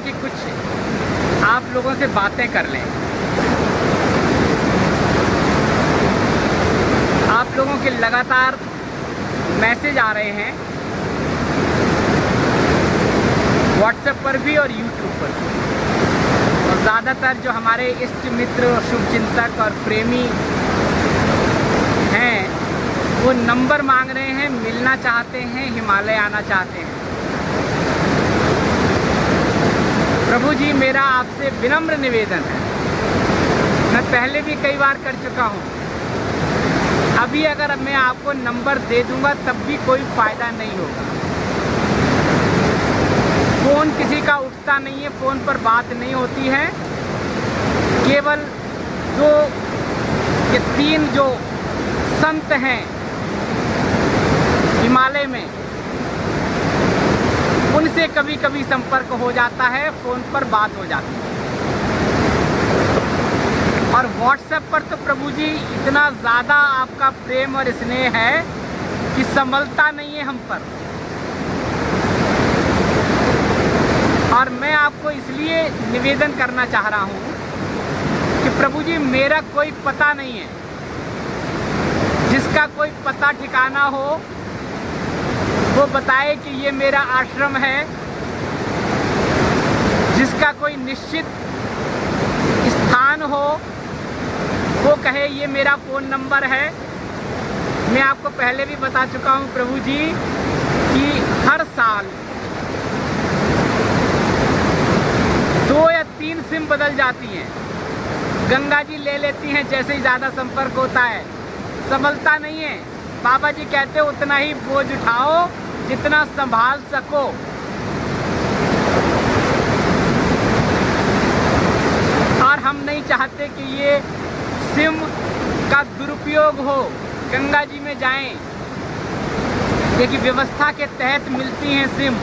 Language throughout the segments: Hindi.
कि कुछ आप लोगों से बातें कर लें। आप लोगों के लगातार मैसेज आ रहे हैं व्हाट्सएप पर भी और यूट्यूब पर भी, और ज़्यादातर जो हमारे इष्ट मित्र, शुभचिंतक और प्रेमी हैं वो नंबर मांग रहे हैं, मिलना चाहते हैं, हिमालय आना चाहते हैं। प्रभु जी, मेरा आपसे विनम्र निवेदन है, मैं पहले भी कई बार कर चुका हूँ, अभी अगर मैं आपको नंबर दे दूंगा तब भी कोई फ़ायदा नहीं होगा। फ़ोन किसी का उठता नहीं है, फ़ोन पर बात नहीं होती है। केवल 2 या 3 जो संत हैं हिमालय में, उनसे कभी कभी संपर्क हो जाता है, फ़ोन पर बात हो जाती है। और व्हाट्सएप पर तो प्रभु जी इतना ज़्यादा आपका प्रेम और स्नेह है कि संभलता नहीं है हम पर। और मैं आपको इसलिए निवेदन करना चाह रहा हूँ कि प्रभु जी, मेरा कोई पता नहीं है, जिसका कोई पता ठिकाना हो वो बताए कि ये मेरा आश्रम है। जिसका कोई निश्चित स्थान हो वो कहे ये मेरा फ़ोन नंबर है। मैं आपको पहले भी बता चुका हूँ प्रभु जी कि हर साल 2 या 3 सिम बदल जाती हैं। गंगा जी ले लेती हैं जैसे ही ज़्यादा संपर्क होता है, संभलता नहीं है। बाबा जी कहते हो उतना ही बोझ उठाओ जितना संभाल सको। और हम नहीं चाहते कि ये सिम का दुरुपयोग हो। गंगा जी में जाएं, देखिए व्यवस्था के तहत मिलती हैं सिम।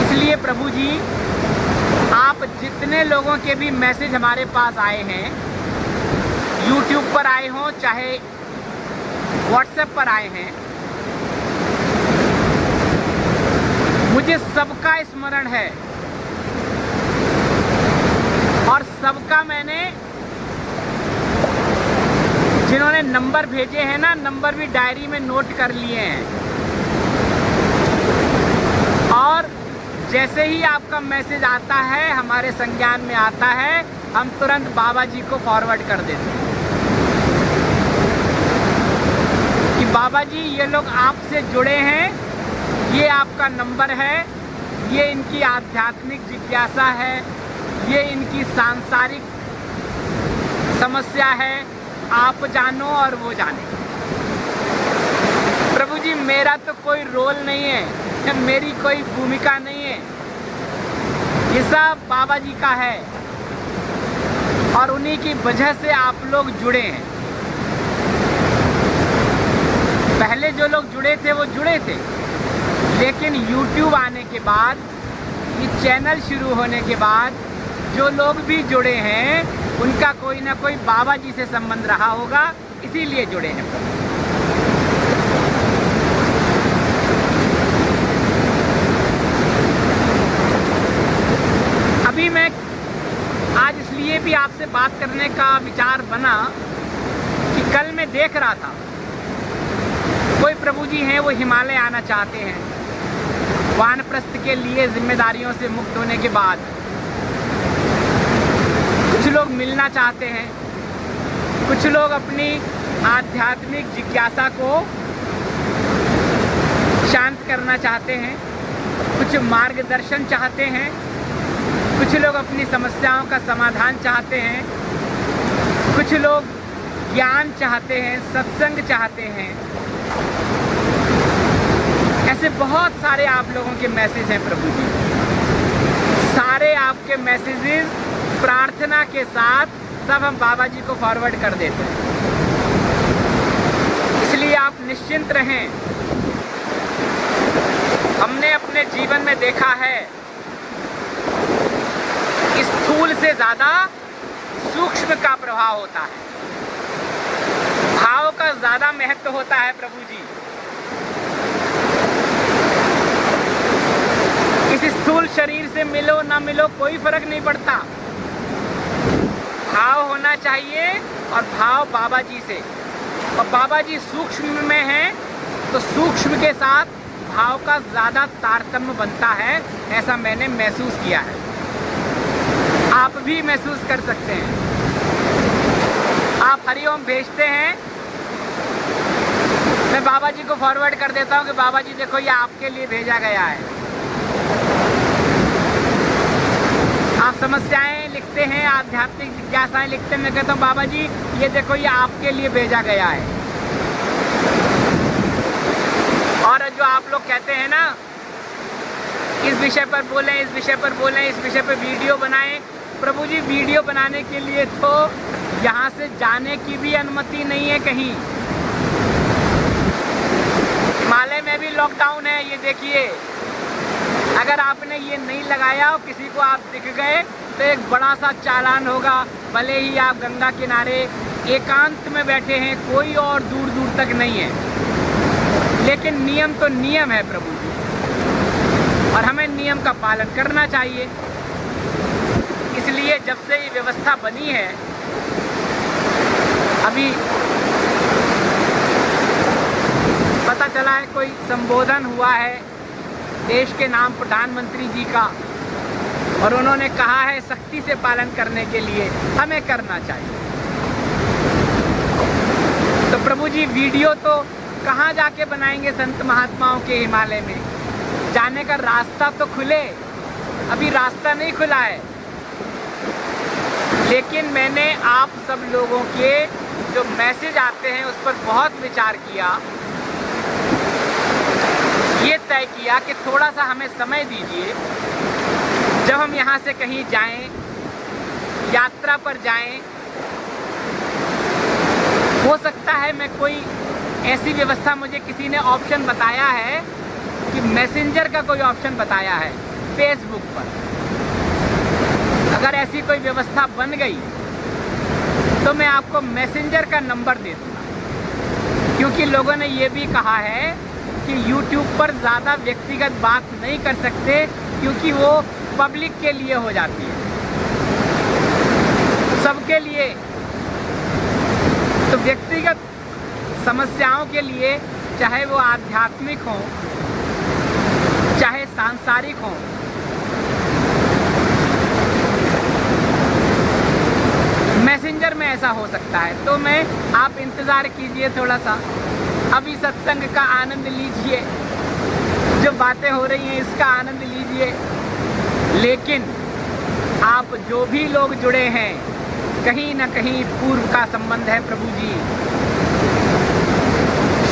इसलिए प्रभु जी, आप जितने लोगों के भी मैसेज हमारे पास आए हैं, यूट्यूब पर आए हों चाहे व्हाट्सएप पर आए हैं, मुझे सबका स्मरण है और सबका मैंने, जिन्होंने नंबर भेजे हैं ना, नंबर भी डायरी में नोट कर लिए हैं। और जैसे ही आपका मैसेज आता है, हमारे संज्ञान में आता है, हम तुरंत बाबा जी को फॉरवर्ड कर देते हैं कि बाबा जी ये लोग आपसे जुड़े हैं, ये आपका नंबर है, ये इनकी आध्यात्मिक जिज्ञासा है, ये इनकी सांसारिक समस्या है, आप जानो और वो जाने। प्रभु जी, मेरा तो कोई रोल नहीं है, मेरी कोई भूमिका नहीं है, ये सब बाबा जी का है और उन्हीं की वजह से आप लोग जुड़े हैं। पहले जो लोग जुड़े थे वो जुड़े थे, लेकिन YouTube आने के बाद, ये चैनल शुरू होने के बाद जो लोग भी जुड़े हैं उनका कोई ना कोई बाबा जी से संबंध रहा होगा, इसीलिए जुड़े हैं। अभी मैं आज इसलिए भी आपसे बात करने का विचार बना कि कल मैं देख रहा था कोई प्रभु जी हैं वो हिमालय आना चाहते हैं वानप्रस्थ के लिए, जिम्मेदारियों से मुक्त होने के बाद। कुछ लोग मिलना चाहते हैं, कुछ लोग अपनी आध्यात्मिक जिज्ञासा को शांत करना चाहते हैं, कुछ मार्गदर्शन चाहते हैं, कुछ लोग अपनी समस्याओं का समाधान चाहते हैं, कुछ लोग ज्ञान चाहते हैं, सत्संग चाहते हैं। ऐसे बहुत सारे आप लोगों के मैसेज हैं प्रभु जी। सारे आपके मैसेजेस प्रार्थना के साथ सब हम बाबा जी को फॉरवर्ड कर देते हैं। इसलिए आप निश्चिंत रहें। हमने अपने जीवन में देखा है, स्थूल से ज़्यादा सूक्ष्म का प्रभाव होता है, भाव का ज़्यादा महत्व होता है प्रभु जी। इस स्थूल शरीर से मिलो ना मिलो कोई फर्क नहीं पड़ता, भाव होना चाहिए और भाव बाबा जी से। और बाबा जी सूक्ष्म में हैं तो सूक्ष्म के साथ भाव का ज़्यादा तारतम्य बनता है, ऐसा मैंने महसूस किया है। आप भी महसूस कर सकते हैं। आप हरिओम भेजते हैं, मैं बाबा जी को फॉरवर्ड कर देता हूँ कि बाबा जी देखो ये आपके लिए भेजा गया है। आप समस्याएं लिखते हैं, आध्यात्मिक जिज्ञासाएं लिखते हैं, मैं कहता हूँ बाबा जी ये देखो ये आपके लिए भेजा गया है। और जो आप लोग कहते हैं ना इस विषय पर बोलें, इस विषय पर बोलें, इस विषय पर वीडियो बनाएं, प्रभु जी वीडियो बनाने के लिए तो यहाँ से जाने की भी अनुमति नहीं है कहीं। हिमालय में भी लॉकडाउन है, ये देखिए। अगर आपने ये नहीं लगाया और किसी को आप दिख गए तो एक बड़ा सा चालान होगा, भले ही आप गंगा किनारे एकांत में बैठे हैं, कोई और दूर दूर तक नहीं है। लेकिन नियम तो नियम है प्रभु जी, और हमें नियम का पालन करना चाहिए। इसलिए जब से ये व्यवस्था बनी है, अभी पता चला है कोई संबोधन हुआ है देश के नाम प्रधानमंत्री जी का, और उन्होंने कहा है सख्ती से पालन करने के लिए हमें करना चाहिए। तो प्रभु जी वीडियो तो कहाँ जाके बनाएंगे संत महात्माओं के हिमालय में? जाने का रास्ता तो खुले, अभी रास्ता नहीं खुला है। लेकिन मैंने आप सब लोगों के जो मैसेज आते हैं उस पर बहुत विचार किया, ये तय किया कि थोड़ा सा हमें समय दीजिए। जब हम यहाँ से कहीं जाएं, यात्रा पर जाएं, हो सकता है मैं कोई ऐसी व्यवस्था, मुझे किसी ने ऑप्शन बताया है कि मैसेंजर का कोई ऑप्शन बताया है फेसबुक पर। अगर ऐसी कोई व्यवस्था बन गई तो मैं आपको मैसेंजर का नंबर दे दूँगा, क्योंकि लोगों ने ये भी कहा है कि YouTube पर ज़्यादा व्यक्तिगत बात नहीं कर सकते क्योंकि वो पब्लिक के लिए हो जाती है, सबके लिए। तो व्यक्तिगत समस्याओं के लिए, चाहे वो आध्यात्मिक हो चाहे सांसारिक हो, मैसेंजर में ऐसा हो सकता है। तो मैं, आप इंतज़ार कीजिए थोड़ा सा, अभी सत्संग का आनंद लीजिए, जो बातें हो रही हैं इसका आनंद लीजिए। लेकिन आप जो भी लोग जुड़े हैं, कहीं ना कहीं पूर्व का संबंध है प्रभु जी।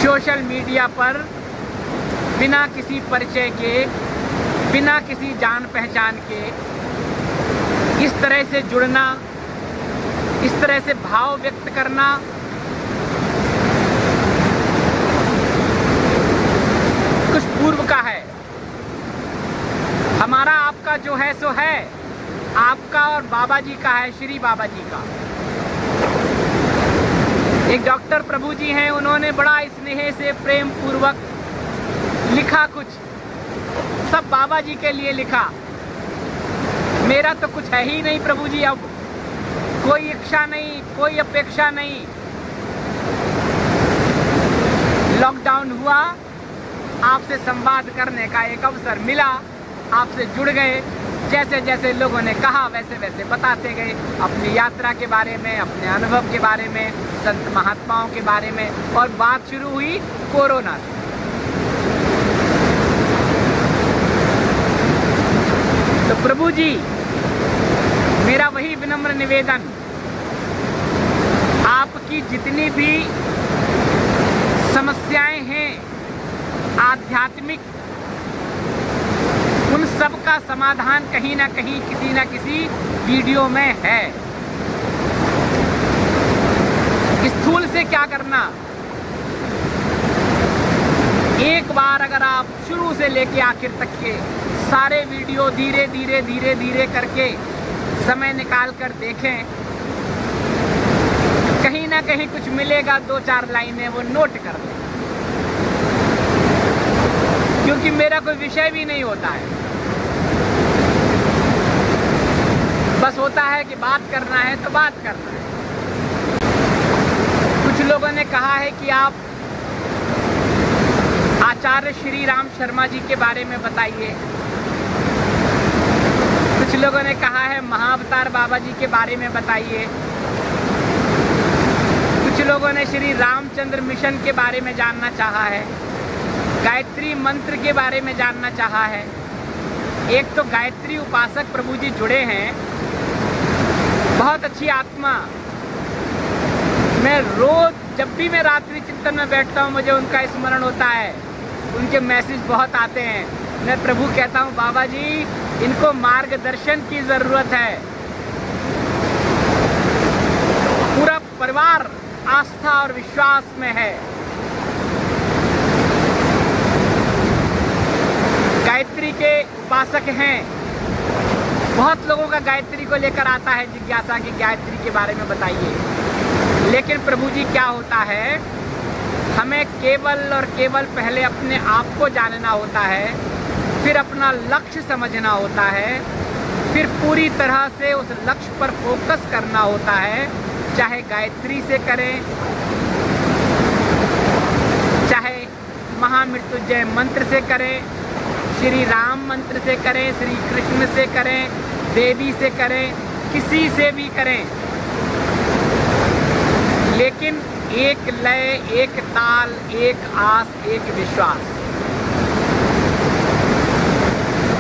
सोशल मीडिया पर बिना किसी परिचय के, बिना किसी जान पहचान के इस तरह से जुड़ना, इस तरह से भाव व्यक्त करना, कुछ पूर्व का है। हमारा आपका जो है सो है, आपका और बाबा जी का है, श्री बाबा जी का। एक डॉक्टर प्रभु जी हैं, उन्होंने बड़ा स्नेह से प्रेम पूर्वक लिखा, कुछ सब बाबा जी के लिए लिखा। मेरा तो कुछ है ही नहीं प्रभु जी, अब कोई इच्छा नहीं, कोई अपेक्षा नहीं। लॉकडाउन हुआ, आपसे संवाद करने का एक अवसर मिला, आपसे जुड़ गए। जैसे जैसे लोगों ने कहा वैसे वैसे बताते गए अपनी यात्रा के बारे में, अपने अनुभव के बारे में, संत महात्माओं के बारे में, और बात शुरू हुई कोरोना से। तो प्रभु जी, मेरा वही विनम्र निवेदन, आपकी जितनी भी समस्याएं हैं आध्यात्मिक, उन सब का समाधान कहीं ना कहीं किसी ना किसी वीडियो में है। स्थूल से क्या करना, एक बार अगर आप शुरू से लेके आखिर तक के सारे वीडियो धीरे धीरे धीरे धीरे करके समय निकाल कर देखें, कहीं ना कहीं कुछ मिलेगा। 2-4 लाइनें वो नोट कर लें, क्योंकि मेरा कोई विषय भी नहीं होता है। है कि बात करना है तो बात करना है। कुछ लोगों ने कहा है कि आप आचार्य श्री राम शर्मा जी के बारे में बताइए। कुछ लोगों ने कहा है महाअवतार बाबा जी के बारे में बताइए। कुछ लोगों ने श्री रामचंद्र मिशन के बारे में जानना चाहा है, गायत्री मंत्र के बारे में जानना चाहा है। एक तो गायत्री उपासक प्रभु जी जुड़े हैं, बहुत अच्छी आत्मा। मैं रोज जब भी मैं रात्रि चिंतन में बैठता हूँ मुझे उनका स्मरण होता है, उनके मैसेज बहुत आते हैं। मैं प्रभु कहता हूँ बाबा जी इनको मार्गदर्शन की जरूरत है। पूरा परिवार आस्था और विश्वास में है। गायत्री के उपासक हैं। बहुत लोगों का गायत्री को लेकर आता है जिज्ञासा की गायत्री के बारे में बताइए। लेकिन प्रभु जी क्या होता है, हमें केवल और केवल पहले अपने आप को जानना होता है, फिर अपना लक्ष्य समझना होता है, फिर पूरी तरह से उस लक्ष्य पर फोकस करना होता है। चाहे गायत्री से करें, चाहे महामृत्युंजय मंत्र से करें, श्री राम मंत्र से करें, श्री कृष्ण से करें, देवी से करें, किसी से भी करें, लेकिन एक लय, एक ताल, एक आस, एक विश्वास।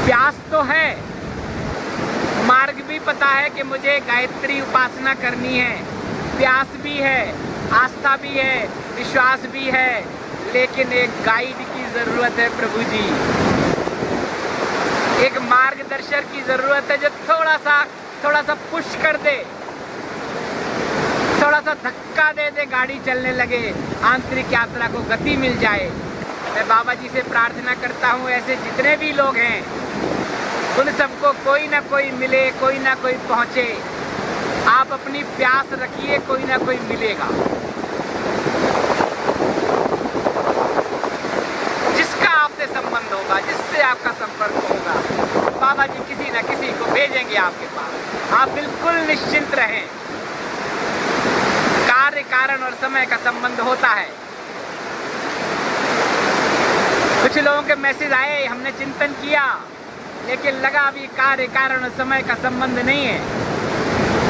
प्यास तो है, मार्ग भी पता है कि मुझे गायत्री उपासना करनी है, प्यास भी है, आस्था भी है, विश्वास भी है, लेकिन एक गाइड की जरूरत है प्रभु जी। एक मार्गदर्शक की जरूरत है जो थोड़ा सा पुश कर दे, थोड़ा सा धक्का दे दे, गाड़ी चलने लगे, आंतरिक यात्रा को गति मिल जाए। मैं बाबा जी से प्रार्थना करता हूँ ऐसे जितने भी लोग हैं उन सबको कोई ना कोई मिले, कोई ना कोई पहुँचे। आप अपनी प्यास रखिए, कोई ना कोई मिलेगा। जिसका आपसे संबंध होगा, जिससे आपका संपर्क होगा, बाबा जी किसी न किसी को भेजेंगे आपके पास। आप बिल्कुल निश्चिंत रहें। कार्य कारण और समय का संबंध होता है। कुछ लोगों के मैसेज आए, हमने चिंतन किया, लेकिन लगा अभी कार्य कारण और समय का संबंध नहीं है।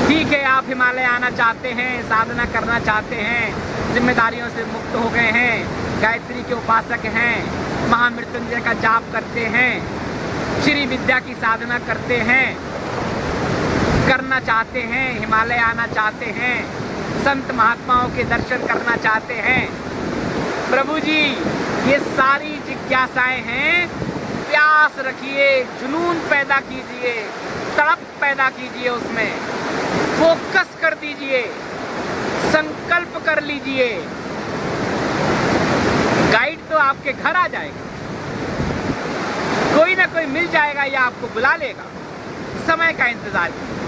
ठीक है, आप हिमालय आना चाहते हैं, साधना करना चाहते हैं, जिम्मेदारियों से मुक्त हो गए हैं, गायत्री के उपासक हैं, महामृत्युंजय का जाप करते हैं, श्री विद्या की साधना करते हैं, करना चाहते हैं, हिमालय आना चाहते हैं, संत महात्माओं के दर्शन करना चाहते हैं। प्रभु जी ये सारी जिज्ञासाएं हैं। प्यास रखिए, जुनून पैदा कीजिए, तड़प पैदा कीजिए, उसमें फोकस कर दीजिए, संकल्प कर लीजिए। गाइड तो आपके घर आ जाएगा, कोई ना कोई मिल जाएगा या आपको बुला लेगा। समय का इंतजार कीजिए।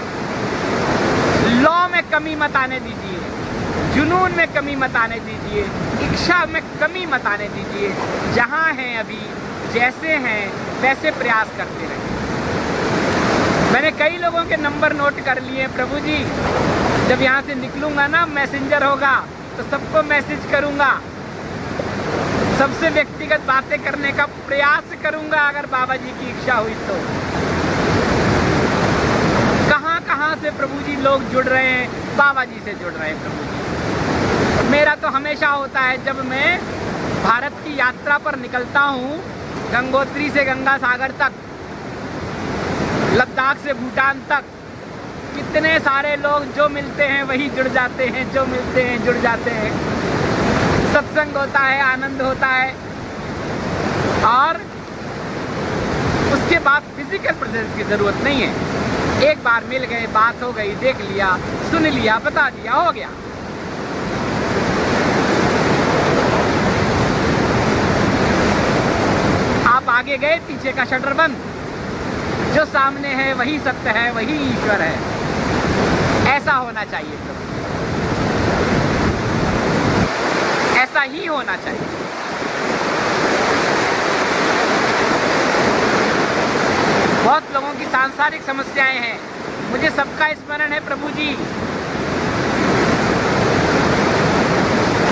लौ में कमी मत आने दीजिए, जुनून में कमी मत आने दीजिए, इच्छा में कमी मत आने दीजिए। जहाँ हैं अभी, जैसे हैं वैसे प्रयास करते रहें। मैंने कई लोगों के नंबर नोट कर लिए प्रभु जी। जब यहाँ से निकलूंगा ना, मैसेंजर होगा तो सबको मैसेज करूंगा, सबसे व्यक्तिगत बातें करने का प्रयास करूंगा अगर बाबा जी की इच्छा हुई तो। कहाँ से प्रभु जी लोग जुड़ रहे हैं, बाबा जी से जुड़ रहे हैं प्रभु जी। मेरा तो हमेशा होता है जब मैं भारत की यात्रा पर निकलता हूँ, गंगोत्री से गंगा सागर तक, लद्दाख से भूटान तक, कितने सारे लोग जो मिलते हैं वही जुड़ जाते हैं, जो मिलते हैं जुड़ जाते हैं। सत्संग होता है, आनंद होता है, और उसके बाद फिजिकल प्रेजेंस की जरूरत नहीं है। एक बार मिल गए, बात हो गई, देख लिया, सुन लिया, बता दिया, हो गया। आप आगे गए, पीछे का शटर बंद। जो सामने है वही सत्य है, वही ईश्वर है। ऐसा होना चाहिए, तो ऐसा ही होना चाहिए। बहुत लोगों की सांसारिक समस्याएं हैं, मुझे सबका स्मरण है प्रभु जी।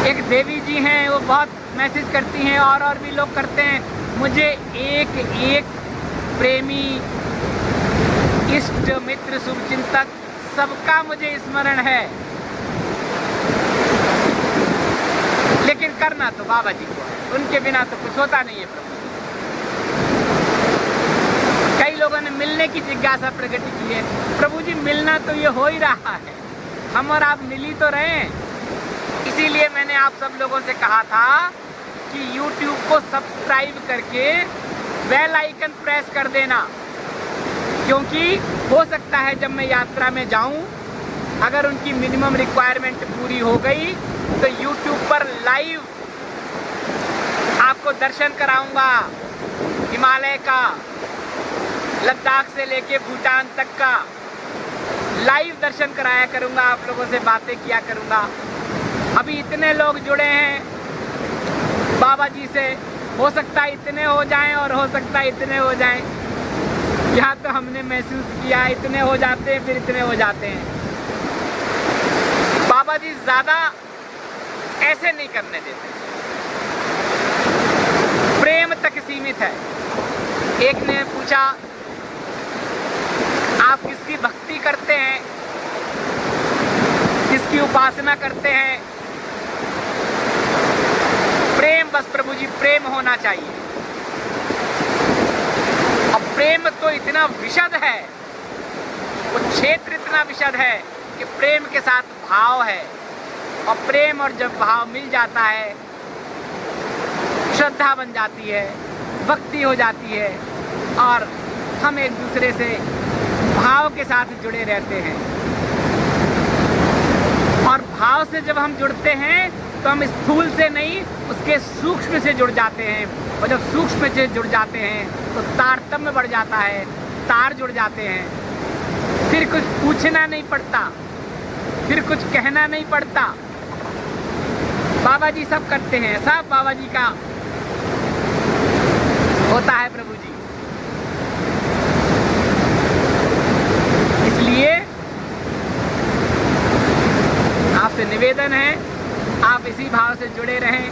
एक देवी जी हैं, वो बहुत मैसेज करती हैं और भी लोग करते हैं। मुझे एक एक प्रेमी, इष्ट मित्र, शुभचिंतक सबका मुझे स्मरण है, लेकिन करना तो बाबा जी को है, उनके बिना तो कुछ होता नहीं है प्रभु। कई लोगों ने मिलने की जिज्ञासा प्रकट की है। प्रभु जी मिलना तो ये हो ही रहा है, हम और आप मिल ही तो रहे हैं। इसीलिए मैंने आप सब लोगों से कहा था कि YouTube को सब्सक्राइब करके बेल आइकन प्रेस कर देना, क्योंकि हो सकता है जब मैं यात्रा में जाऊं, अगर उनकी मिनिमम रिक्वायरमेंट पूरी हो गई तो YouTube पर लाइव आपको दर्शन कराऊंगा, हिमालय का, लद्दाख से लेके भूटान तक का लाइव दर्शन कराया करूंगा, आप लोगों से बातें किया करूंगा। अभी इतने लोग जुड़े हैं बाबा जी से, हो सकता है इतने हो जाएं और हो सकता है इतने हो जाएं। यहाँ तो हमने महसूस किया इतने हो जाते हैं, फिर इतने हो जाते हैं। बाबा जी ज़्यादा ऐसे नहीं करने देते, प्रेम तक सीमित है। एक ने पूछा आप किसकी भक्ति करते हैं, किसकी उपासना करते हैं? प्रेम, बस प्रभु जी प्रेम होना चाहिए। और प्रेम तो इतना विशद है, वो क्षेत्र इतना विशद है कि प्रेम के साथ भाव है, और प्रेम और जब भाव मिल जाता है, श्रद्धा बन जाती है, भक्ति हो जाती है, और हम एक दूसरे से भाव के साथ जुड़े रहते हैं। और भाव से जब हम जुड़ते हैं तो हम स्थूल से नहीं, उसके सूक्ष्म से जुड़ जाते हैं, और जब सूक्ष्म से जुड़ जाते हैं तो तारतम्य बढ़ जाता है, तार जुड़ जाते हैं। फिर कुछ पूछना नहीं पड़ता, फिर कुछ कहना नहीं पड़ता, बाबा जी सब करते हैं, सब बाबा जी का होता है प्रभु जी। इसलिए आपसे निवेदन है आप इसी भाव से जुड़े रहें।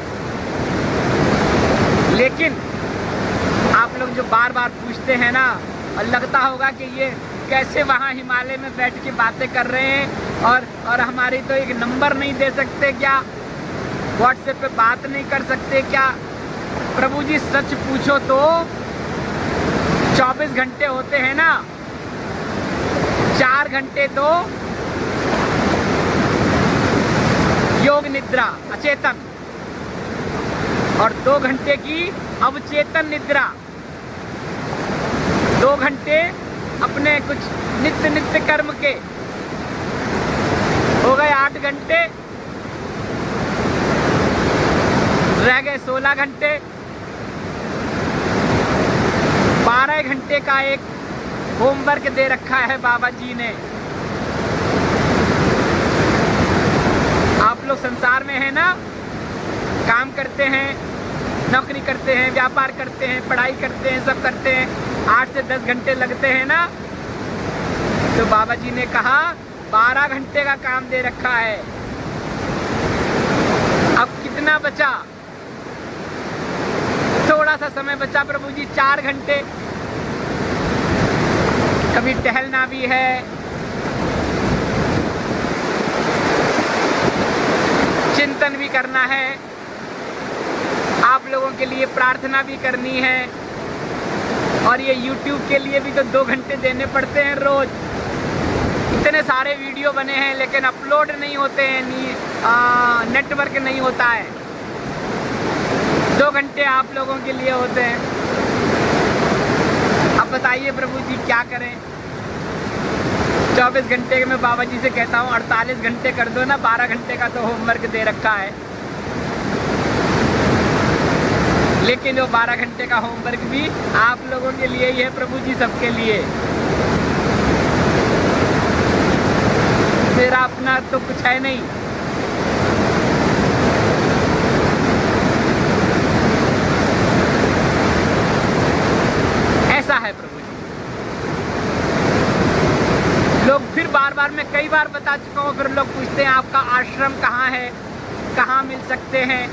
लेकिन आप लोग जो बार बार पूछते हैं ना, और लगता होगा कि ये कैसे वहाँ हिमालय में बैठ के बातें कर रहे हैं, और हमारी तो एक नंबर नहीं दे सकते क्या, व्हाट्सएप पे बात नहीं कर सकते क्या? प्रभु जी सच पूछो तो 24 घंटे होते हैं ना, 4 घंटे तो योग निद्रा अचेतन, और 2 घंटे की अवचेतन निद्रा, 2 घंटे अपने कुछ नित्य कर्म के, हो गए 8 घंटे, रह गए 16 घंटे। 12 घंटे का एक होमवर्क दे रखा है बाबा जी ने। आप लोग संसार में हैं ना, काम करते हैं, नौकरी करते हैं, व्यापार करते हैं, पढ़ाई करते हैं, सब करते हैं, 8 से 10 घंटे लगते हैं ना। तो बाबा जी ने कहा 12 घंटे का काम दे रखा है। अब कितना बचा? थोड़ा सा समय बचा प्रभु जी, 4 घंटे। कभी टहलना भी है, चिंतन भी करना है, आप लोगों के लिए प्रार्थना भी करनी है, और ये YouTube के लिए भी तो 2 घंटे देने पड़ते हैं रोज। इतने सारे वीडियो बने हैं लेकिन अपलोड नहीं होते हैं, नेटवर्क नहीं होता है। 2 घंटे आप लोगों के लिए होते हैं। अब बताइए प्रभु जी क्या करें? 24 घंटे में बाबा जी से कहता हूँ 48 घंटे कर दो ना, 12 घंटे का तो होमवर्क दे रखा है। लेकिन वो 12 घंटे का होमवर्क भी आप लोगों के लिए ही है प्रभु जी, सबके लिए। मेरा अपना तो कुछ है नहीं। ऐसा है प्रभु जी। लोग फिर बार बार, मैं कई बार बता चुका हूँ, फिर लोग पूछते हैं आपका आश्रम कहाँ है, कहाँ मिल सकते हैं।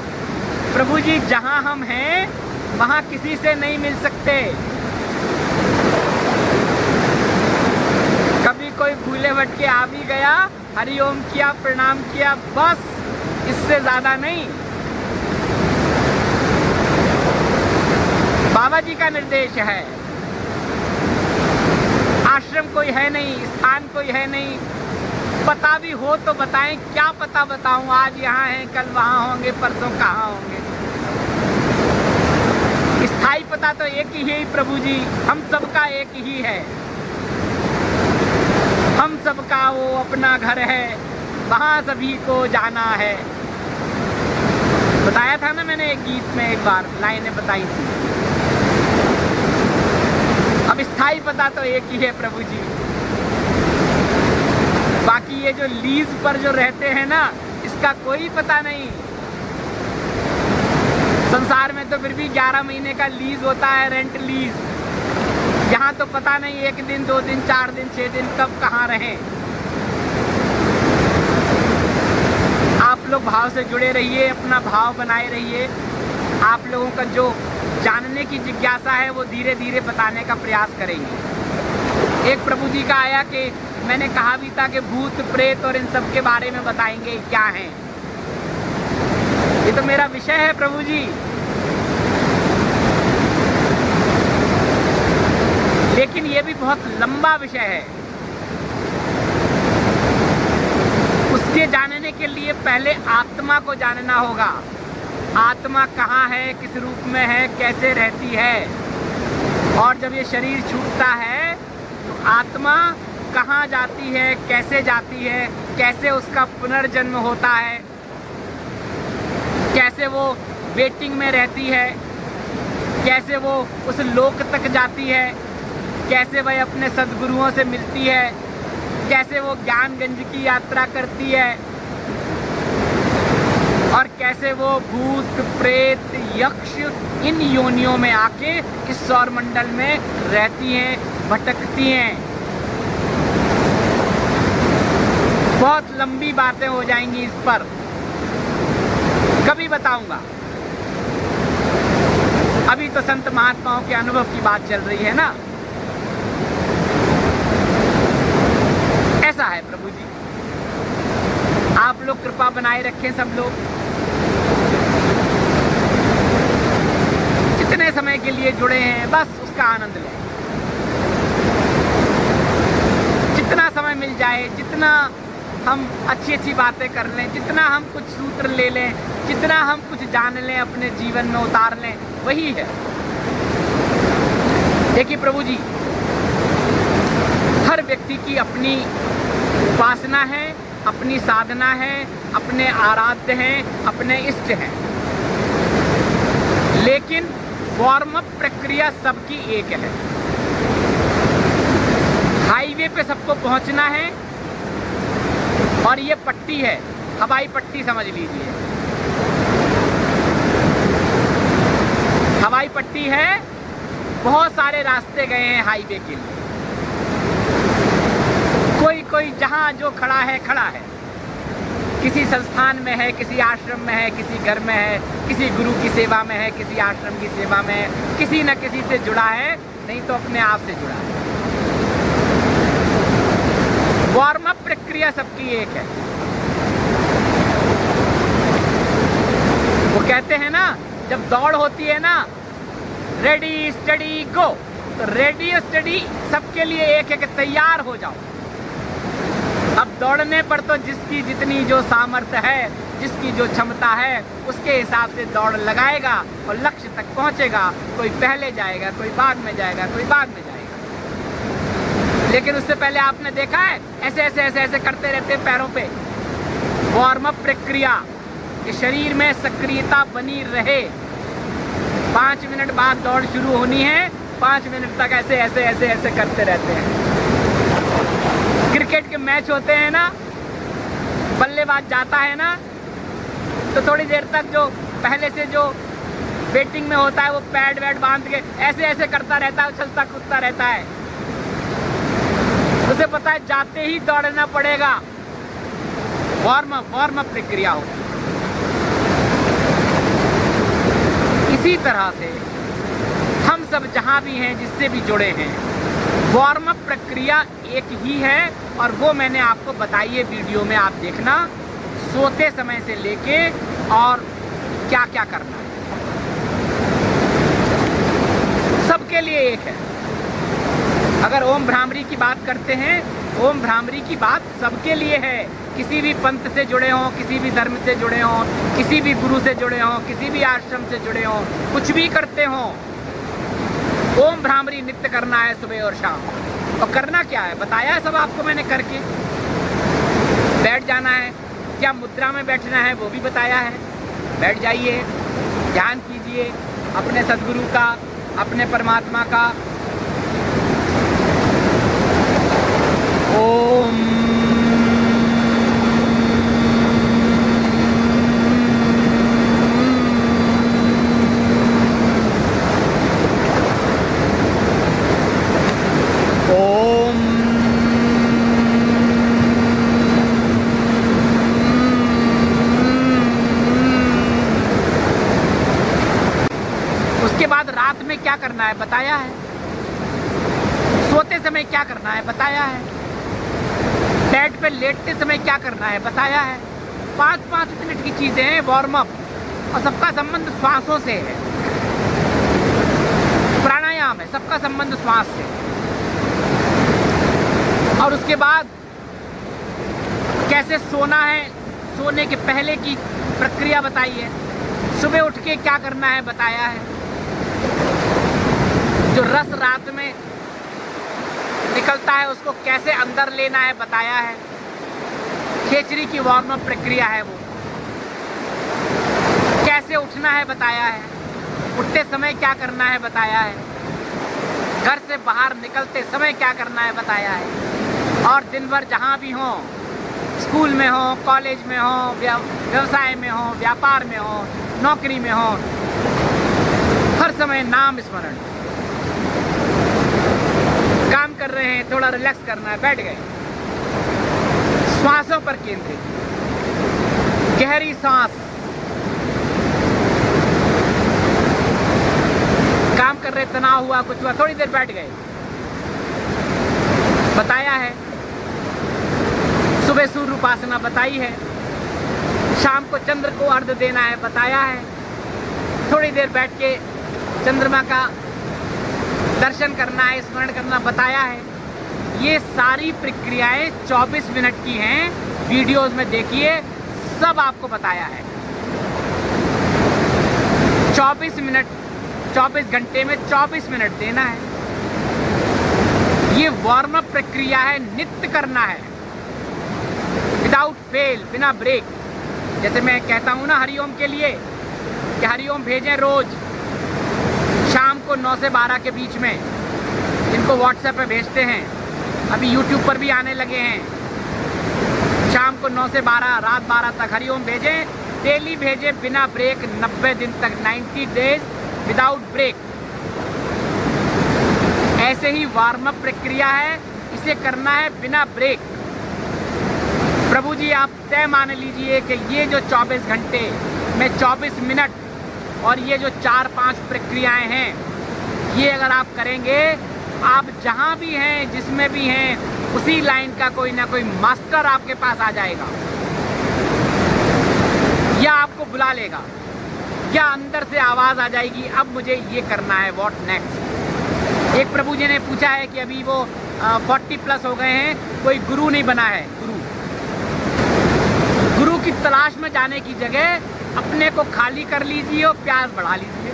प्रभु जी जहाँ हम हैं वहाँ किसी से नहीं मिल सकते। कभी कोई भूले भटके आ भी गया, हरिओम किया, प्रणाम किया, बस, इससे ज्यादा नहीं। बाबा जी का निर्देश है। आश्रम कोई है नहीं, स्थान कोई है नहीं। पता भी हो तो बताएं, क्या पता बताऊं, आज यहाँ हैं, कल वहाँ होंगे, परसों कहाँ होंगे। स्थायी पता तो एक ही है प्रभु जी, हम सबका एक ही है। हम सबका वो अपना घर है, वहाँ सभी को जाना है। बताया था ना मैंने एक गीत में, एक बार लाइनें बताई थी। अब स्थायी पता तो एक ही है प्रभु जी। बाकी ये जो लीज पर जो रहते हैं ना, इसका कोई पता नहीं। संसार में तो फिर भी 11 महीने का लीज होता है, रेंट लीज। यहाँ तो पता नहीं 1 दिन, 2 दिन, 4 दिन, 6 दिन कब कहाँ रहें। आप लोग भाव से जुड़े रहिए, अपना भाव बनाए रहिए। आप लोगों का जो जानने की जिज्ञासा है वो धीरे धीरे बताने का प्रयास करेंगे। एक प्रभु जी का आया कि मैंने कहा भी था कि भूत प्रेत और इन सब के बारे में बताएंगे क्या हैं। ये तो मेरा विषय है प्रभु जी। लेकिन ये भी बहुत लंबा विषय है। उसके जानने के लिए पहले आत्मा को जानना होगा। आत्मा कहाँ है, किस रूप में है, कैसे रहती है। और जब ये शरीर छूटता है तो आत्मा कहाँ जाती है, कैसे जाती है, कैसे उसका पुनर्जन्म होता है, कैसे वो वेटिंग में रहती है, कैसे वो उस लोक तक जाती है, कैसे वह अपने सद्गुरुओं से मिलती है, कैसे वो ज्ञानगंज की यात्रा करती है, और कैसे वो भूत प्रेत यक्ष इन योनियों में आके इस सौरमंडल में रहती हैं, भटकती हैं। बहुत लंबी बातें हो जाएंगी इस पर, कभी बताऊंगा। अभी तो संत महात्माओं के अनुभव की बात चल रही है ना। ऐसा है प्रभु जी। आप लोग कृपा बनाए रखें, सब लोग। जितने समय के लिए जुड़े हैं बस उसका आनंद लें। जितना समय मिल जाए, जितना हम अच्छी अच्छी बातें कर लें, जितना हम कुछ सूत्र ले लें, जितना हम कुछ जान लें, अपने जीवन में उतार लें, वही है। देखिए प्रभु जी, हर व्यक्ति की अपनी उपासना है, अपनी साधना है, अपने आराध्य हैं, अपने इष्ट हैं। लेकिन वार्म अप प्रक्रिया सबकी एक है। हाईवे पे सबको पहुंचना है और ये पट्टी है, हवाई पट्टी समझ लीजिए। हवाई पट्टी है, बहुत सारे रास्ते गए हैं हाईवे के लिए। कोई कोई जहां जो खड़ा है खड़ा है, किसी संस्थान में है, किसी आश्रम में है, किसी घर में है, किसी गुरु की सेवा में है, किसी आश्रम की सेवा में है, किसी न किसी से जुड़ा है, नहीं तो अपने आप से जुड़ा है। वार्म अप प्रक्रिया सबकी एक है। वो कहते हैं ना, जब दौड़ होती है ना, रेडी स्टडी गो, तो रेडी स्टडी सबके लिए एक है कि तैयार हो जाओ। अब दौड़ने पर तो जिसकी जितनी जो सामर्थ्य है, जिसकी जो क्षमता है, उसके हिसाब से दौड़ लगाएगा और लक्ष्य तक पहुंचेगा। कोई पहले जाएगा, कोई बाद में जाएगा, कोई बाद में जाएगा। लेकिन उससे पहले आपने देखा है ऐसे ऐसे ऐसे ऐसे करते रहते पैरों पे। वार्म अप प्रक्रिया, कि शरीर में सक्रियता बनी रहे। 5 मिनट बाद दौड़ शुरू होनी है, 5 मिनट तक ऐसे ऐसे ऐसे ऐसे करते रहते हैं। क्रिकेट के मैच होते हैं ना, बल्लेबाज जाता है ना, तो थोड़ी देर तक जो पहले से जो बैटिंग में होता है वो पैड वैड बांध के ऐसे ऐसे करता रहता है, उछलता कूदता रहता है। तो उसे पता है जाते ही दौड़ना पड़ेगा। वार्म अप प्रक्रिया होगी। इसी तरह से हम सब जहां भी हैं, जिससे भी जुड़े हैं, वार्म अप प्रक्रिया एक ही है और वो मैंने आपको बताई है वीडियो में, आप देखना, सोते समय से लेके और क्या क्या करना है, सबके लिए एक है। अगर ओम भ्रामरी की बात करते हैं, ओम भ्रामरी की बात सबके लिए है। किसी भी पंथ से जुड़े हों, किसी भी धर्म से जुड़े हों, किसी भी गुरु से जुड़े हों, किसी भी आश्रम से जुड़े हों, कुछ भी करते हों, ओम भ्रामरी नित्य करना है सुबह और शाम। और करना क्या है बताया है सब आपको मैंने करके। बैठ जाना है, क्या मुद्रा में बैठना है वो भी बताया है। बैठ जाइए, ध्यान कीजिए अपने सद्गुरु का, अपने परमात्मा का। ओम उसके बाद रात में क्या करना है बताया है। सोते समय क्या करना है बताया है। बेड पे लेटते समय क्या करना है बताया है। 5-5 मिनट की चीजें हैं वार्म अप, और सबका संबंध श्वासों से है। प्राणायाम है, सबका संबंध श्वास से। और उसके बाद कैसे सोना है, सोने के पहले की प्रक्रिया बताई है। सुबह उठ के क्या करना है बताया है। जो रस रात में निकलता है उसको कैसे अंदर लेना है बताया है। खेचरी की वार्म अप प्रक्रिया है वो। कैसे उठना है बताया है। उठते समय क्या करना है बताया है। घर से बाहर निकलते समय क्या करना है बताया है। और दिन भर जहाँ भी हो, स्कूल में हो, कॉलेज में हो, व्यवसाय में हो, व्यापार में हो, नौकरी में हो, हर समय नाम स्मरण। काम कर रहे हैं, थोड़ा रिलैक्स करना है, बैठ गए, श्वासों पर केंद्रित, गहरी सांस। काम कर रहे, तनाव हुआ, कुछ हुआ, थोड़ी देर बैठ गए, बताया है। सुबह सूर्य उपासना बताई है। शाम को चंद्र को अर्घ्य देना है बताया है। थोड़ी देर बैठ के चंद्रमा का दर्शन करना है, स्मरण करना बताया है। ये सारी प्रक्रियाएं 24 मिनट की हैं। वीडियोस में देखिए, सब आपको बताया है। 24 मिनट, 24 घंटे में 24 मिनट देना है। ये वार्म अप प्रक्रिया है, नित्य करना है, विदाउट फेल, बिना ब्रेक। जैसे मैं कहता हूँ ना हरिओम के लिए कि हरिओम भेजें रोज शाम को 9 से 12 के बीच में। इनको व्हाट्सएप पे भेजते हैं, अभी यूट्यूब पर भी आने लगे हैं। शाम को 9 से 12, रात 12 तक हरिओम भेजें, डेली भेजें बिना ब्रेक, 90 दिन तक, 90 डेज विदाउट ब्रेक। ऐसे ही वार्म अप प्रक्रिया है, इसे करना है बिना ब्रेक। प्रभु जी आप तय मान लीजिए कि ये जो 24 घंटे में 24 मिनट और ये जो 4-5 प्रक्रियाएं हैं, ये अगर आप करेंगे, आप जहां भी हैं, जिसमें भी हैं, उसी लाइन का कोई ना कोई मास्टर आपके पास आ जाएगा, या आपको बुला लेगा, या अंदर से आवाज आ जाएगी अब मुझे ये करना है, व्हाट नेक्स्ट। एक प्रभु जी ने पूछा है कि अभी वो 40 प्लस हो गए हैं, कोई गुरु नहीं बना है। गुरु की तलाश में जाने की जगह अपने को खाली कर लीजिए और प्यास बढ़ा लीजिए।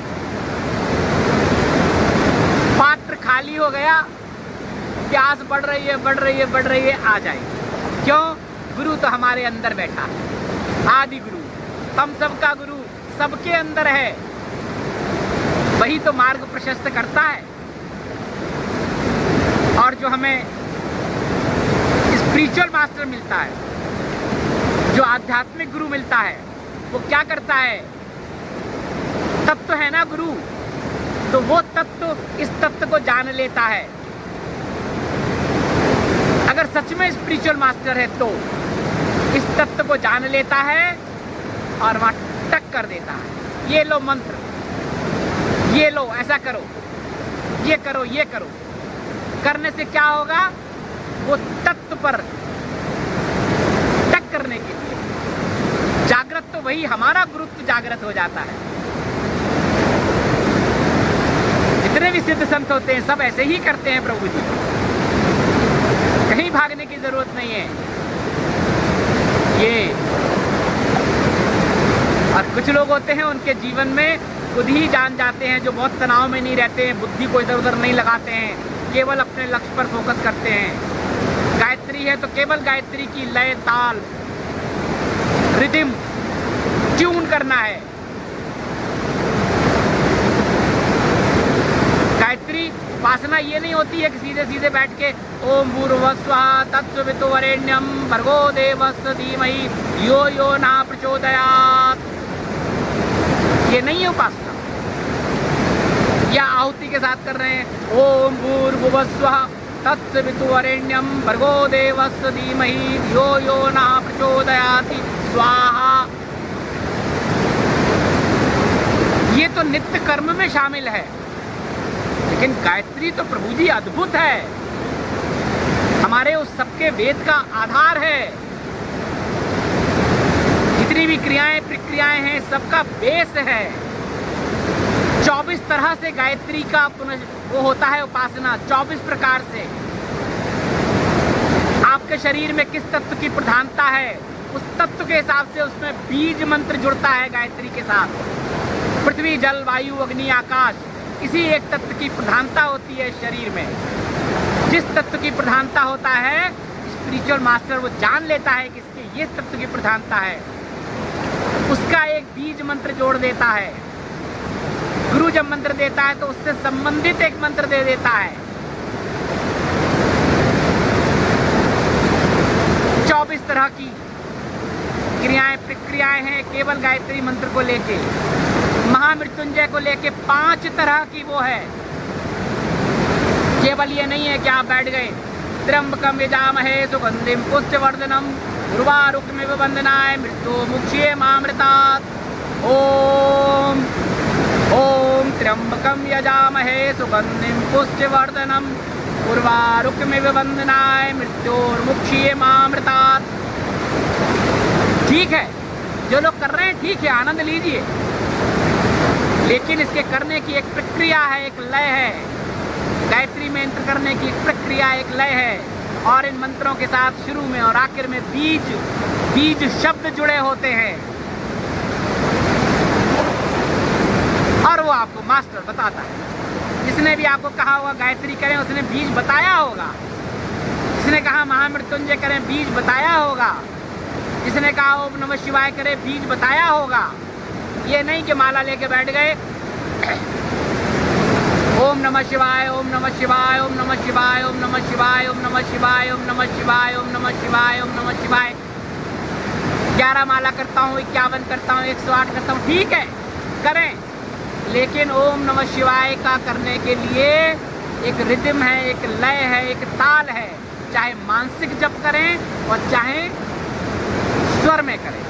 पात्र खाली हो गया, प्यास बढ़ रही है, बढ़ रही है, बढ़ रही है, आ जाएगी। क्यों? गुरु तो हमारे अंदर बैठा है, आदि गुरु, हम सबका गुरु सबके अंदर है। वही तो मार्ग प्रशस्त करता है। और जो हमें स्पिरिचुअल मास्टर मिलता है, जो आध्यात्मिक गुरु मिलता है, वो क्या करता है? तत्व है ना गुरु, तो वो तत्व इस तत्व को जान लेता है। अगर सच में स्पिरिचुअल मास्टर है तो इस तत्व को जान लेता है और वहां टक कर देता है। ये लो मंत्र, ये लो, ऐसा करो, ये करो, ये करो। करने से क्या होगा? वो तत्व पर टक करने के लिए जागृत तो वही हमारा गुरुत्व जागृत हो जाता है। जितने भी सिद्ध संत होते हैं सब ऐसे ही करते हैं प्रभु जी, कहीं भागने की जरूरत नहीं है। ये और कुछ लोग होते हैं उनके जीवन में खुद ही जान जाते हैं, जो बहुत तनाव में नहीं रहते हैं, बुद्धि को इधर उधर नहीं लगाते हैं, केवल अपने लक्ष्य पर फोकस करते हैं। गायत्री है तो केवल गायत्री की लय, ताल, रिदम ट्यून करना है। गायत्री उपासना ये नहीं होती है कि सीधे सीधे बैठ के ओम भूर्भुवस्सुवः तत्सवितुर्वरेण्यं भर्गो देवस्य धीमहि यो यो न प्रचोदयात्। ये नहीं है उपासना। या आहुति के साथ कर रहे हैं ओम भूर्भुवस्सुवः तत्सवितुर्वरेण्यं भर्गो देवस्य धीमहि यो यो न प्रचोदयात् स्वाहा। ये तो नित्य कर्म में शामिल है, लेकिन गायत्री तो प्रभु जी अद्भुत है, हमारे उस सबके वेद का आधार है। जितनी भी क्रियाएं प्रक्रियाएं हैं सबका बेस है। 24 तरह से गायत्री का वो होता है उपासना, 24 प्रकार से। आपके शरीर में किस तत्व की प्रधानता है उस तत्व के हिसाब से उसमें बीज मंत्र जुड़ता है गायत्री के साथ। पृथ्वी, जल, वायु, अग्नि, आकाश, इसी एक तत्व की प्रधानता होती है शरीर में। जिस तत्व की प्रधानता होता है स्पिरिचुअल मास्टर वो जान लेता है कि इसके ये तत्व की प्रधानता है, उसका एक बीज मंत्र जोड़ देता है। गुरु जब मंत्र देता है तो उससे संबंधित एक मंत्र दे देता है। 24 तरह की क्रियाएं प्रक्रियाएं हैं केवल गायत्री मंत्र को लेके। महामृत्युंजय को लेके 5 तरह की वो है। केवल ये नहीं है कि आप बैठ गए त्र्यंबकम यजामहे सुगंधिम पुष्टिवर्धनम उर्वारुकमिव बंधनाय मृत्युर्मुक्षीयमामृतात्। ओम ओम त्र्यंबकम यजामहे सुगंधिम पुष्टिवर्धनम उर्वारुकमिव बंधनाय मृत्युर्मुक्षीयमामृतात्। ठीक है, जो लोग कर रहे हैं ठीक है, आनंद लीजिए, लेकिन इसके करने की एक प्रक्रिया है, एक लय है। गायत्री मंत्र करने की एक प्रक्रिया, एक लय है, और इन मंत्रों के साथ शुरू में और आखिर में बीज शब्द जुड़े होते हैं, और वो आपको मास्टर बताता है। जिसने भी आपको कहा होगा गायत्री करें उसने बीज बताया होगा। जिसने कहा महामृत्युंजय करें बीज बताया होगा। जिसने कहा ओम नमः शिवाय करें बीज बताया होगा। ये नहीं कि माला लेके बैठ गए ओम नमः शिवाय, ओम नमः शिवाय, ओम नमः शिवाय, ओम नमः शिवाय, ओम नमः शिवाय, ओम नमः शिवाय, ओम नमः शिवाय, ओम नमः शिवाय। 11 माला करता हूँ, 51 करता हूँ, 108 करता हूँ, ठीक है करें, लेकिन ओम नमः शिवाय का करने के लिए एक रिदम है, एक लय है, एक ताल है। चाहे मानसिक जप करें और चाहे स्वर में करें।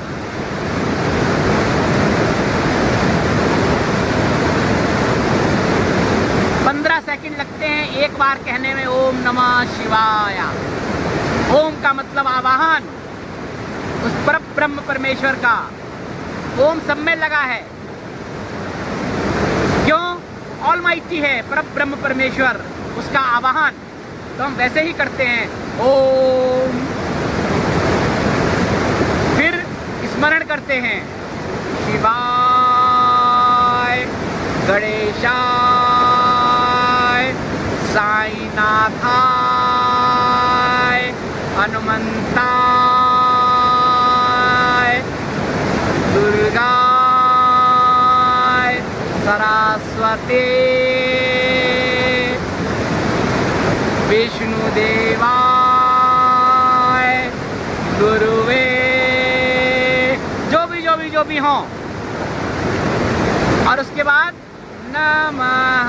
सेकंड लगते हैं एक बार कहने में ओम नमः शिवाय। ओम का मतलब आवाहन उस पर ब्रह्म परमेश्वर का। ओम सब में लगा है, क्यों? ऑलमाइटी है पर ब्रह्म परमेश्वर, उसका आवाहन तो हम वैसे ही करते हैं ओम। फिर स्मरण करते हैं शिवाय, गणेशाय, साईनाथाय, हनुमंताय, दुर्गाय, सरस्वती, विष्णुदेवाय, गुरुवे, जो भी हों। और उसके बाद नमः,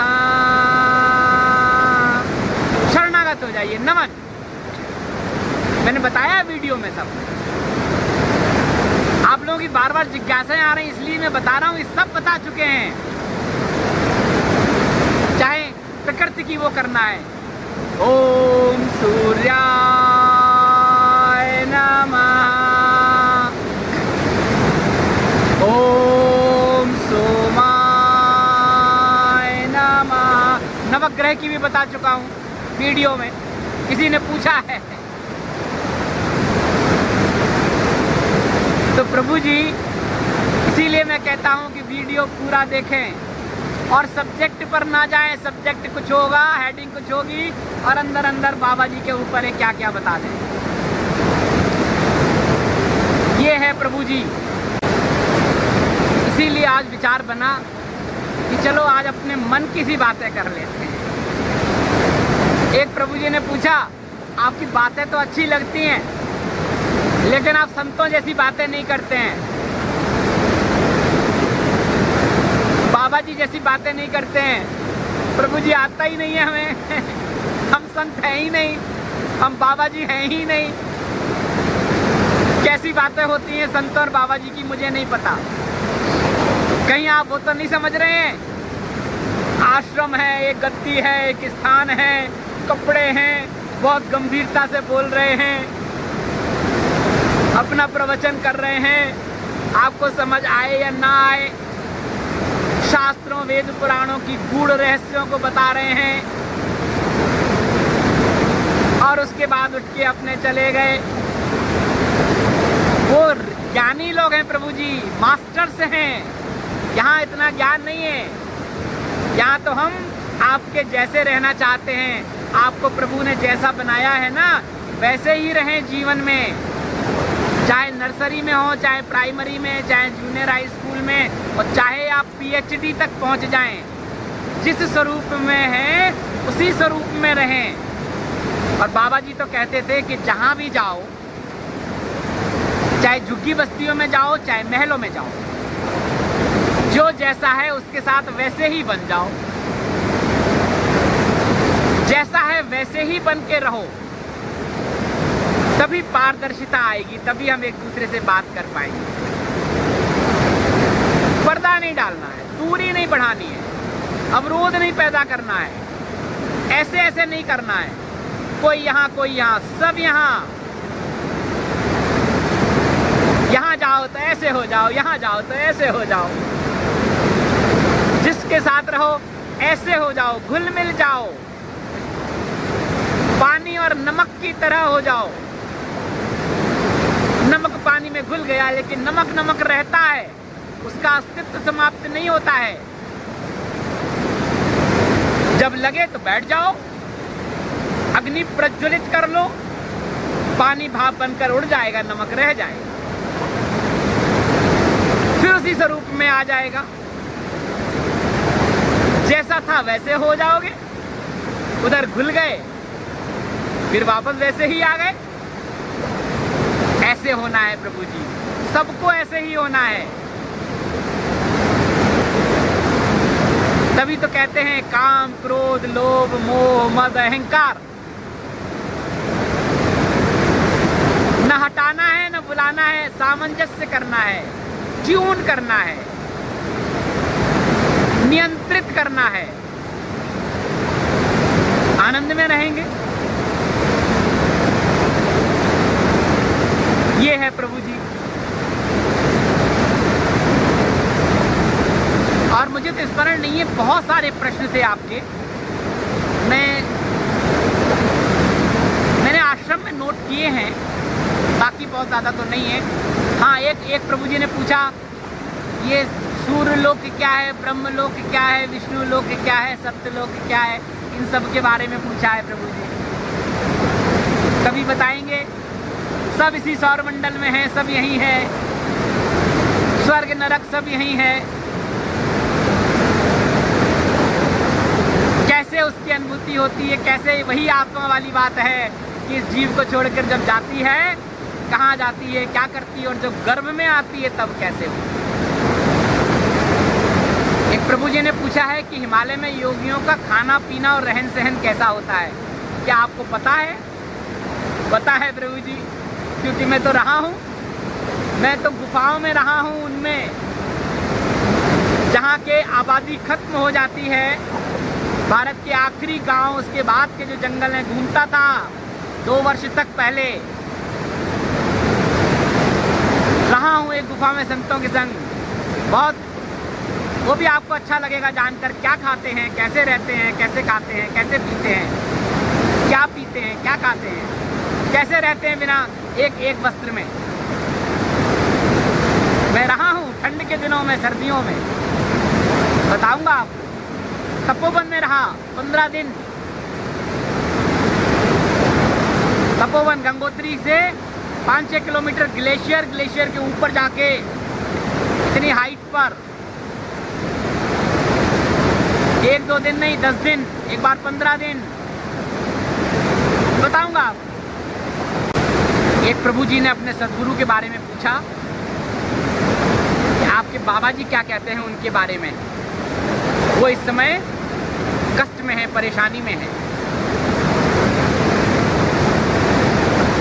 शरणागत हो जाइए, नमन। मैंने बताया वीडियो में सब। आप लोगों की बार बार जिज्ञासाएं आ रही, इसलिए मैं बता रहा हूँ। ये सब बता चुके हैं। चाहे प्रकृति की वो करना है, ओम सूर्याय नमः, ओम सोमाय नमः। नवग्रह की भी बता चुका हूँ वीडियो में, किसी ने पूछा है। तो प्रभु जी, इसीलिए मैं कहता हूँ कि वीडियो पूरा देखें और सब्जेक्ट पर ना जाएं। सब्जेक्ट कुछ होगा, हेडिंग कुछ होगी और अंदर अंदर बाबा जी के ऊपर है क्या क्या बता दें। ये है प्रभु जी। इसीलिए आज विचार बना कि चलो आज अपने मन की सी बातें कर लेते हैं। एक प्रभु जी ने पूछा, आपकी बातें तो अच्छी लगती हैं लेकिन आप संतों जैसी बातें नहीं करते हैं, बाबा जी जैसी बातें नहीं करते हैं। प्रभु जी, आता ही नहीं है हमें। हम संत हैं ही नहीं, हम बाबा जी हैं ही नहीं। कैसी बातें होती हैं संत और बाबा जी की, मुझे नहीं पता। कहीं आप वो तो नहीं समझ रहे हैं? आश्रम है, एक गद्दी है, एक स्थान है, कपड़े हैं, बहुत गंभीरता से बोल रहे हैं, अपना प्रवचन कर रहे हैं। आपको समझ आए या ना आए, शास्त्रों वेद पुराणों की गूढ़ रहस्यों को बता रहे हैं और उसके बाद उठ के अपने चले गए। वो ज्ञानी लोग हैं प्रभु जी, मास्टर्स हैं। यहाँ इतना ज्ञान नहीं है। यहाँ तो हम आपके जैसे रहना चाहते हैं। आपको प्रभु ने जैसा बनाया है ना, वैसे ही रहें जीवन में। चाहे नर्सरी में हो, चाहे प्राइमरी में, चाहे जूनियर हाई स्कूल में, और चाहे आप PhD तक पहुंच जाएं। जिस स्वरूप में हैं उसी स्वरूप में रहें। और बाबा जी तो कहते थे कि जहां भी जाओ, चाहे झुग्गी बस्तियों में जाओ, चाहे महलों में जाओ, जो जैसा है उसके साथ वैसे ही बन जाओ। जैसा है वैसे ही बन के रहो, तभी पारदर्शिता आएगी, तभी हम एक दूसरे से बात कर पाएंगे। पर्दा नहीं डालना है, दूरी नहीं बढ़ानी है, अवरोध नहीं पैदा करना है, ऐसे ऐसे नहीं करना है। कोई यहाँ कोई यहाँ, सब यहाँ। यहाँ जाओ तो ऐसे हो जाओ, यहाँ जाओ तो ऐसे हो जाओ। जिसके साथ रहो ऐसे हो जाओ, घुल मिल जाओ, पानी और नमक की तरह हो जाओ। नमक पानी में घुल गया लेकिन नमक नमक रहता है, उसका अस्तित्व समाप्त नहीं होता है। जब लगे तो बैठ जाओ, अग्नि प्रज्वलित कर लो, पानी भाप बनकर उड़ जाएगा, नमक रह जाएगा, फिर उसी स्वरूप में आ जाएगा। जैसा था वैसे हो जाओगे। उधर घुल गए फिर वापस वैसे ही आ गए। ऐसे होना है प्रभु जी, सबको ऐसे ही होना है। तभी तो कहते हैं काम, क्रोध, लोभ, मोह, मद, अहंकार न हटाना है न बुलाना है, सामंजस्य करना है, ट्यून करना है, नियंत्रित करना है। आनंद में रहेंगे। ये है प्रभु जी। और मुझे तो स्मरण नहीं है, बहुत सारे प्रश्न थे आपके। मैंने आश्रम में नोट किए हैं, बाकी बहुत ज़्यादा तो नहीं है। हाँ, एक प्रभु जी ने पूछा ये सूर्य लोक क्या है, ब्रह्म लोक क्या है, विष्णु लोक क्या है, सत्य लोक क्या है, इन सब के बारे में पूछा है प्रभु जी। कभी बताएंगे? सब इसी सौरमंडल में है, सब यही है, स्वर्ग नरक सब यही है। कैसे उसकी अनुभूति होती है, कैसे वही आत्मा वाली बात है कि इस जीव को छोड़कर जब जाती है, कहाँ जाती है, क्या करती है, और जब गर्भ में आती है तब कैसे हो। एक प्रभु जी ने पूछा है कि हिमालय में योगियों का खाना पीना और रहन सहन कैसा होता है, क्या आपको पता है? पता है प्रभु जी, क्योंकि मैं तो रहा हूँ, मैं तो गुफाओं में रहा हूँ, उनमें जहाँ के आबादी खत्म हो जाती है। भारत के आखिरी गांव, उसके बाद के जो जंगल में घूमता था 2 वर्ष तक पहले। रहा हूँ एक गुफा में संतों के संग, बहुत, वो भी आपको अच्छा लगेगा जानकर, क्या खाते हैं, कैसे रहते हैं, कैसे खाते हैं, कैसे पीते हैं, क्या पीते हैं, क्या खाते हैं, कैसे रहते हैं बिना एक वस्त्र में। मैं रहा हूँ ठंड के दिनों में, सर्दियों में, बताऊंगा आपको। तपोवन में रहा 15 दिन। तपोवन गंगोत्री से 5-6 किलोमीटर ग्लेशियर के ऊपर जाके, इतनी हाइट पर 1-2 दिन नहीं, 10 दिन, एक बार 15 दिन, बताऊंगा आपको। एक प्रभु जी ने अपने सदगुरु के बारे में पूछा कि आपके बाबा जी क्या कहते हैं उनके बारे में। वो इस समय कष्ट में है, परेशानी में है।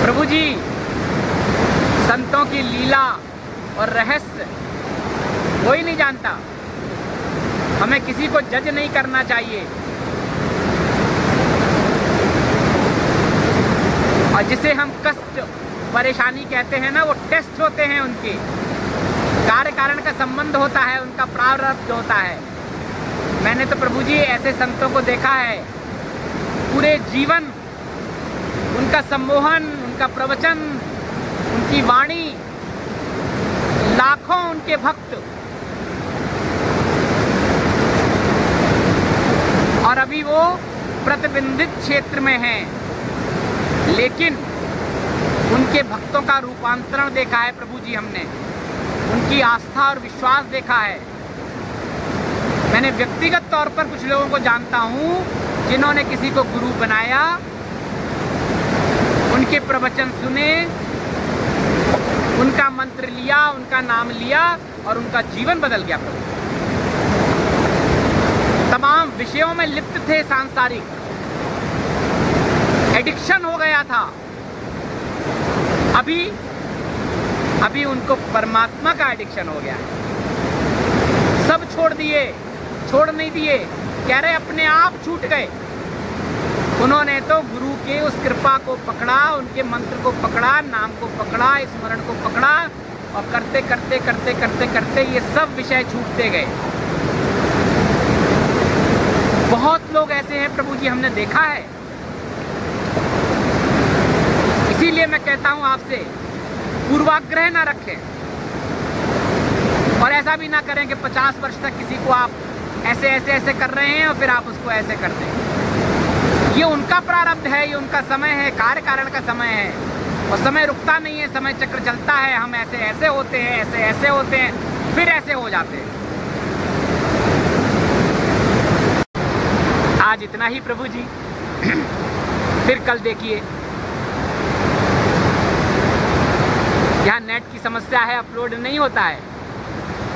प्रभु जी संतों की लीला और रहस्य कोई नहीं जानता। हमें किसी को जज नहीं करना चाहिए। और जिसे हम कष्ट, परेशानी कहते हैं ना, वो टेस्ट होते हैं, उनके कार्य कारण का संबंध होता है, उनका प्रारब्ध होता है। मैंने तो प्रभु जी ऐसे संतों को देखा है, पूरे जीवन उनका सम्मोहन, उनका प्रवचन, उनकी वाणी, लाखों उनके भक्त, और अभी वो प्रतिबंधित क्षेत्र में हैं, लेकिन उनके भक्तों का रूपांतरण देखा है प्रभु जी हमने, उनकी आस्था और विश्वास देखा है। मैंने व्यक्तिगत तौर पर कुछ लोगों को जानता हूँ जिन्होंने किसी को गुरु बनाया, उनके प्रवचन सुने, उनका मंत्र लिया, उनका नाम लिया और उनका जीवन बदल गया। तमाम विषयों में लिप्त थे, सांसारिक एडिक्शन हो गया था। अभी उनको परमात्मा का एडिक्शन हो गया है। सब छोड़ दिए, छोड़ नहीं दिए, कह रहे अपने आप छूट गए। उन्होंने तो गुरु के उस कृपा को पकड़ा, उनके मंत्र को पकड़ा, नाम को पकड़ा, स्मरण को पकड़ा, और करते करते करते करते करते ये सब विषय छूटते गए। बहुत लोग ऐसे हैं प्रभु जी, हमने देखा है। इसीलिए मैं कहता हूं आपसे, पूर्वाग्रह ना रखें और ऐसा भी ना करें कि 50 वर्ष तक किसी को आप ऐसे कर रहे हैं और फिर आप उसको ऐसे कर दें। ये उनका प्रारब्ध है, ये उनका समय है, कार्य कारण का समय है, और समय रुकता नहीं है, समय चक्र चलता है। हम ऐसे होते हैं, ऐसे होते हैं, फिर ऐसे हो जाते हैं। आज इतना ही प्रभु जी, फिर कल देखिए। यहाँ नेट की समस्या है, अपलोड नहीं होता है।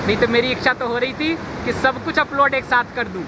नहीं तो मेरी इच्छा तो हो रही थी कि सब कुछ अपलोड एक साथ कर दूं।